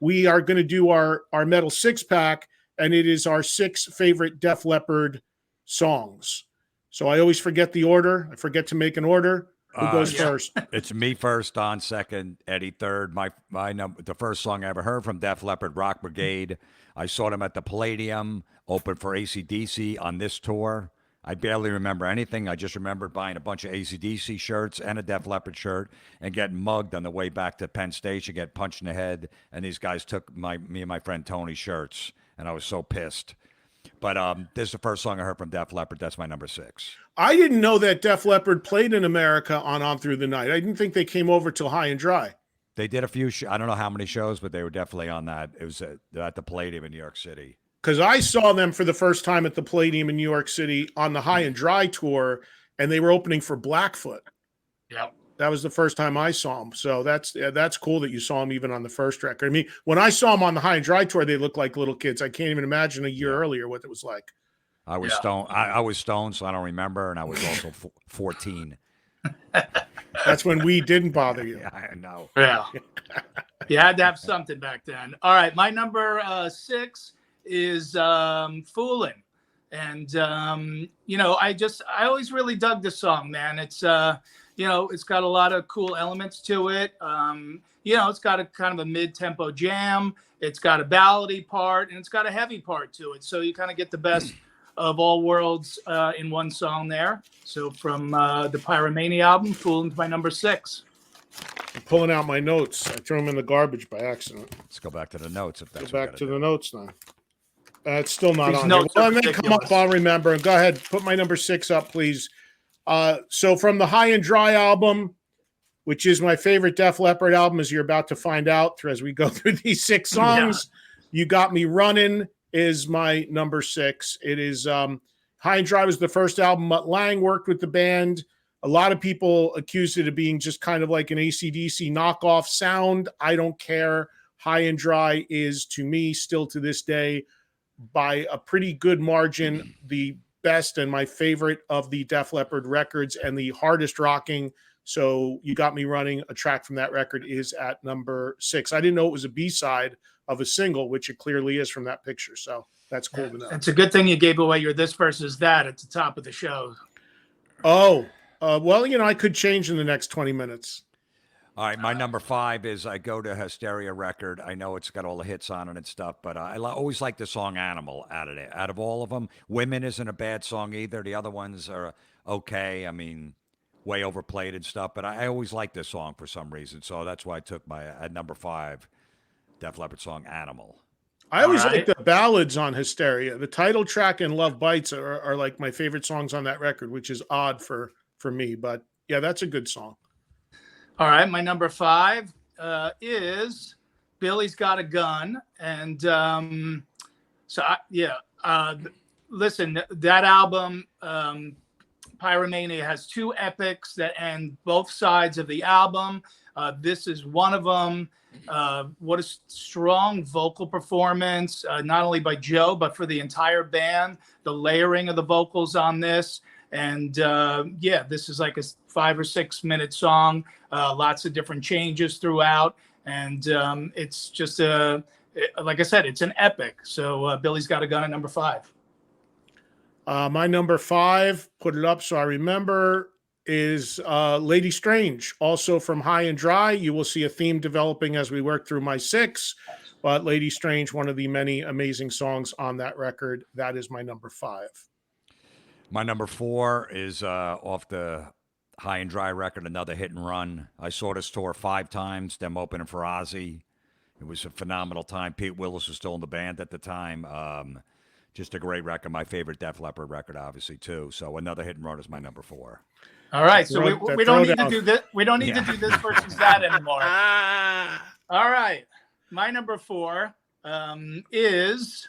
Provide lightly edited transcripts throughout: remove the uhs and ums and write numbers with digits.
we are going to do our metal 6-pack, and it is our 6 favorite Def Leppard songs. So I always forget the order. I forget to make an order. Who goes first? It's me first, Don second, Eddie third. My number, the first song I ever heard from Def Leppard, Rock Brigade. I saw them at the Palladium, open for AC/DC on this tour. I barely remember anything. I just remembered buying a bunch of AC/DC shirts and a Def Leppard shirt and getting mugged on the way back to Penn Station, get punched in the head. And these guys took me and my friend Tony's shirts, and I was so pissed. But this is the first song I heard from Def Leppard. That's my number 6. I didn't know that Def Leppard played in America on Through the Night. I didn't think they came over till High and Dry. They did a few. I don't know how many shows, but they were definitely on that. It was at the Palladium in New York City. Because I saw them for the first time at the Palladium in New York City on the High and Dry tour, and they were opening for Blackfoot. Yep. That was the first time I saw them. So that's cool that you saw them even on the first record. I mean, when I saw them on the High and Dry tour, they looked like little kids. I can't even imagine a year earlier what it was like. I was stoned. I was stoned, so I don't remember, and I was also 14. That's when we didn't bother you. Yeah, I know. Yeah. You had to have something back then. All right, my number 6 is Foolin'. And I always really dug this song, man. It's it's got a lot of cool elements to it. It's got a kind of a mid-tempo jam. It's got a ballady part, and it's got a heavy part to it. So you kind of get the best of all worlds in one song there. So from the Pyromania album, Foolin's my number 6. I'm pulling out my notes. I threw them in the garbage by accident. Let's go back to the notes. If that's go back to the notes now. It's still not These on here. Well, and then come up, I'll remember. Go ahead, put my number 6 up, please. So from the High and Dry album, which is my favorite Def Leppard album, as you're about to find out as we go through these 6 songs, You Got Me Running is my number 6. It is High and Dry was the first album. Mutt Lange worked with the band. A lot of people accused it of being just kind of like an AC/DC knockoff sound. I don't care. High and Dry is, to me, still to this day, by a pretty good margin, the best and my favorite of the Def Leppard records and the hardest rocking. So You Got Me Running, a track from that record, is at number 6. I didn't know it was a B-side of a single, which it clearly is from that picture. So that's cool to know. It's a good thing you gave away your This Versus That at the top of the show. Oh, well, I could change in the next 20 minutes. All right, my number 5 is I Go to Hysteria record. I know it's got all the hits on it and stuff, but I always like the song Animal out of all of them. Women isn't a bad song either. The other ones are okay. I mean, way overplayed and stuff, but I always like this song for some reason. So that's why I took at number 5, Def Leppard song Animal. I always like the ballads on Hysteria. The title track and Love Bites are like my favorite songs on that record, which is odd for me. But yeah, that's a good song. All right, my number 5 is Billy's Got a Gun. And listen, that album, Pyromania, has 2 epics that end both sides of the album. This is one of them. What a strong vocal performance, not only by Joe, but for the entire band. The layering of the vocals on this. And this is like a 5 or 6 minute song. Lots of different changes throughout. And it's just, like I said, it's an epic. So Billy's Got a Gun at number 5. My number 5, put it up so I remember, is Lady Strange, also from High and Dry. You will see a theme developing as we work through my 6. But Lady Strange, one of the many amazing songs on that record. That is my number 5. My number 4 is off the High and Dry record, another hit and run. I saw this tour 5 times, them opening for Ozzy. It was a phenomenal time. Pete Willis was still in the band at the time. Just a great record. My favorite Def Leppard record, obviously, too. So another hit and run is my number 4. All right, so we don't need to do this. We don't need to do this versus that anymore. All right, my number 4 is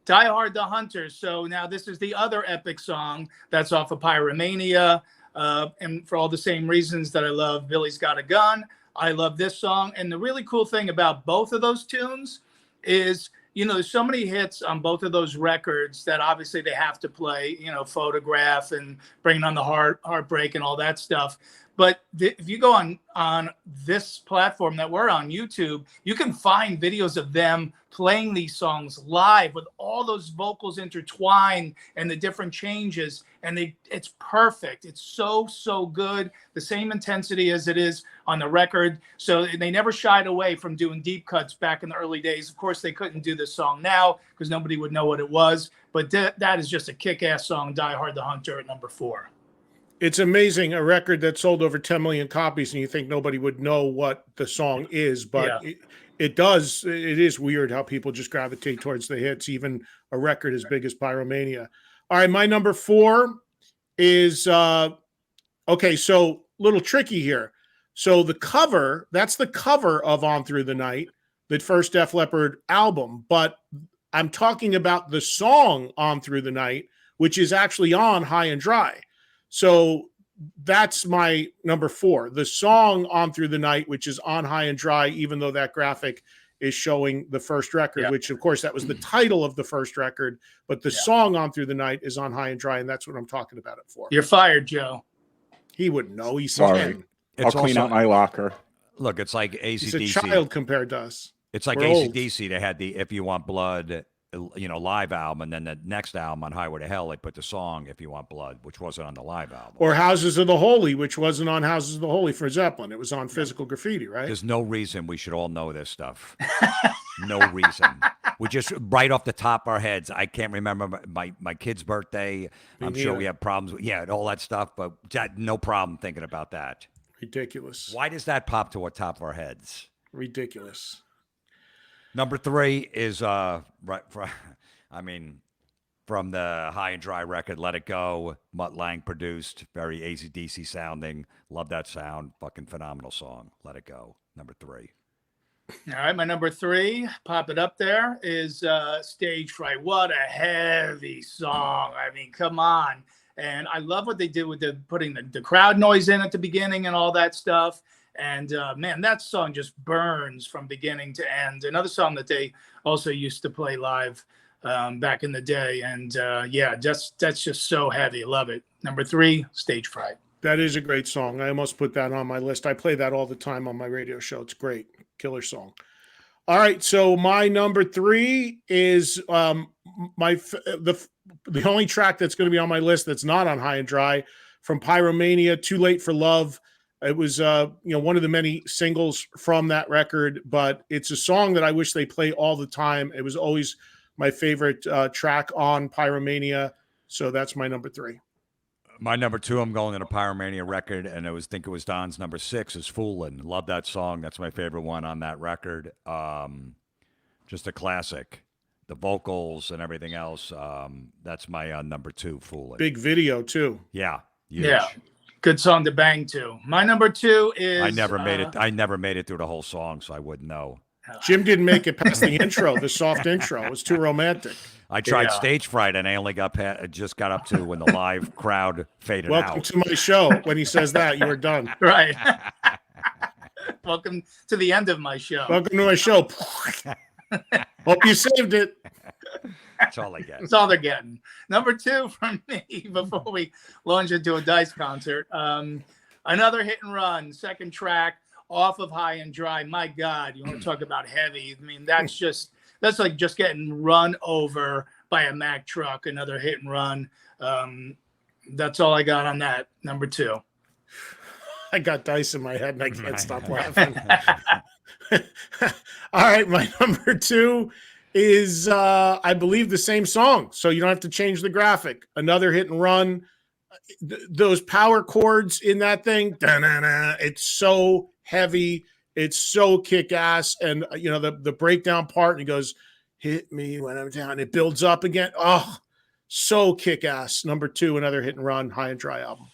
Die Hard the Hunters. So now this is the other epic song that's off of Pyromania. And for all the same reasons that I love Billy's Got a Gun, I love this song. And the really cool thing about both of those tunes is there's so many hits on both of those records that obviously they have to play, Photograph and Bringing on the Heartbreak and all that stuff. But if you go on this platform that we're on, YouTube, you can find videos of them playing these songs live with all those vocals intertwined and the different changes. And it's perfect. It's so good. The same intensity as it is on the record. So they never shied away from doing deep cuts back in the early days. Of course, they couldn't do this song now because nobody would know what it was. But that is just a kick-ass song, Die Hard the Hunter at number 4. It's amazing, a record that sold over 10 million copies, and you think nobody would know what the song is, but it does. It is weird how people just gravitate towards the hits, even a record as big as Pyromania. All right, my number 4 is, okay, so little tricky here. So the cover, that's the cover of On Through the Night, the first Def Leppard album, but I'm talking about the song On Through the Night, which is actually on High and Dry. So that's my number 4, the song On Through the Night, which is on High and Dry, even though that graphic is showing the first record, which of course that was the title of the first record, but the song On Through the Night is on High and Dry. And that's what I'm talking about it for. You're fired, Joe. He wouldn't know. He's sorry. I'll clean out my locker. Look, it's like AC/DC. He's a child compared to us. It's like AC/DC. They had the If You Want Blood, live album, and then the next album on Highway to Hell, they put the song If You Want Blood, which wasn't on the live album. Or Houses of the Holy, which wasn't on Houses of the Holy for Zeppelin. It was on Physical Graffiti, right? There's no reason we should all know this stuff. No reason. We just, right off the top of our heads, I can't remember my kid's birthday. I'm sure we have problems with, all that stuff, but no problem thinking about that. Ridiculous. Why does that pop to the top of our heads? Ridiculous. Number 3 is from the High and Dry record, Let It Go. Mutt Lange produced, very AC/DC sounding. Love that sound. Fucking phenomenal song. Let It Go. Number 3. All right, my number 3, pop it up there, is Stage Fright. What a heavy song. I mean, come on. And I love what they did with putting the crowd noise in at the beginning and all that stuff. And man, that song just burns from beginning to end. Another song that they also used to play live back in the day. And that's just so heavy. Love it. Number 3, Stage Fright. That is a great song. I almost put that on my list. I play that all the time on my radio show. It's great. Killer song. All right. So my number 3 is the only track that's going to be on my list that's not on High and Dry, from Pyromania, Too Late for Love. It was, one of the many singles from that record, but it's a song that I wish they play all the time. It was always my favorite track on Pyromania. So that's my number 3. My number 2, I'm going to the Pyromania record, and think it was Don's number 6 is Foolin'. Love that song. That's my favorite one on that record. Just a classic. The vocals and everything else. That's my number 2, Foolin'. Big video too. Yeah. Huge. Yeah. Good song to bang to. My number 2 is I never made it through the whole song, so I wouldn't know. Jim didn't make it past the intro, the soft intro. It was too romantic. I tried Stage Fright, and I only got up to when the live crowd faded out. Welcome to my show. When he says that, you are done. Right. Welcome to the end of my show. Welcome to my show. Hope you saved it. That's all I get. That's all they're getting. Number 2 from me before we launch into a Dice concert. Another hit and run, second track off of High and Dry. My God, you want to talk about heavy? I mean, that's like just getting run over by a Mack truck. Another hit and run. That's all I got on that. Number 2. I got dice in my head and I can't stop laughing. All right, my number 2 is I believe the same song, so you don't have to change the graphic. Another hit and run. Those power chords in that thing, it's so heavy, it's so kick-ass, and the breakdown part, and he goes, hit me when I'm down, it builds up again. Oh, so kick-ass. Number 2, another hit and run, High and Dry album.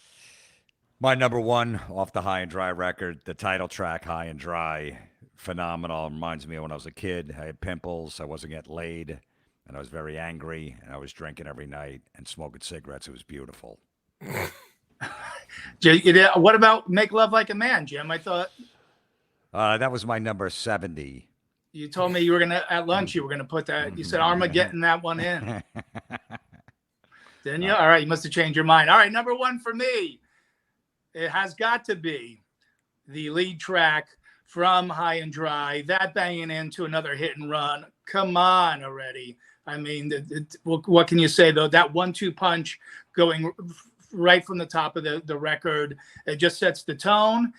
My number 1 off the High and Dry record, the title track, High and Dry. Phenomenal. Reminds me of when I was a kid. I had pimples. I wasn't getting laid, and I was very angry, and I was drinking every night and smoking cigarettes. It was beautiful. What about Make Love Like a Man, Jim? I thought that was my number 70. You told me you were gonna at lunch. You were gonna put that. You said Armageddon that one in. Didn't you? All right. You must have changed your mind. All right. Number one for me. It has got to be the lead track from High and Dry. That banging into another hit and run. Come on already. I mean, what can you say though? That 1-2 punch going right from the top of the record, it just sets the tone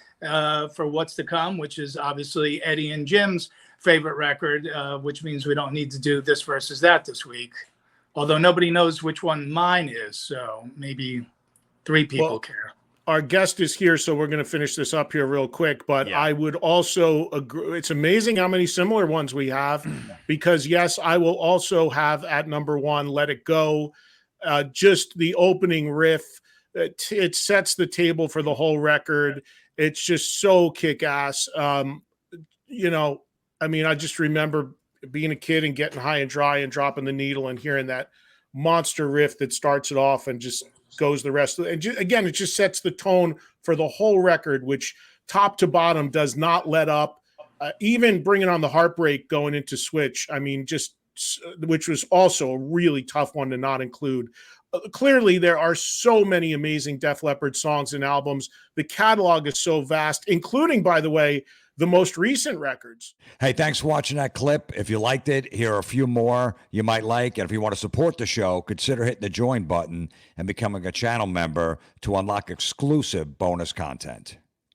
for what's to come, which is obviously Eddie and Jim's favorite record, which means we don't need to do this versus that this week. Although nobody knows which one mine is, so maybe 3 people care. Our guest is here, so we're going to finish this up here real quick. But I would also agree. It's amazing how many similar ones we have because, yes, I will also have at number one, Let It Go. Just the opening riff. It sets the table for the whole record. It's just so kick-ass. You know, I mean, I just remember being a kid and getting High and Dry and dropping the needle and hearing that monster riff that starts it off and just goes the rest of it. And again, it just sets the tone for the whole record, which top to bottom does not let up. Even bringing on the Heartbreak going into Switch, I mean, which was also a really tough one to not include. Clearly, there are so many amazing Def Leppard songs and albums. The catalog is so vast, including, by the way, the most recent records. Hey, thanks for watching that clip. If you liked it, here are a few more you might like. And if you want to support the show, consider hitting the join button and becoming a channel member to unlock exclusive bonus content.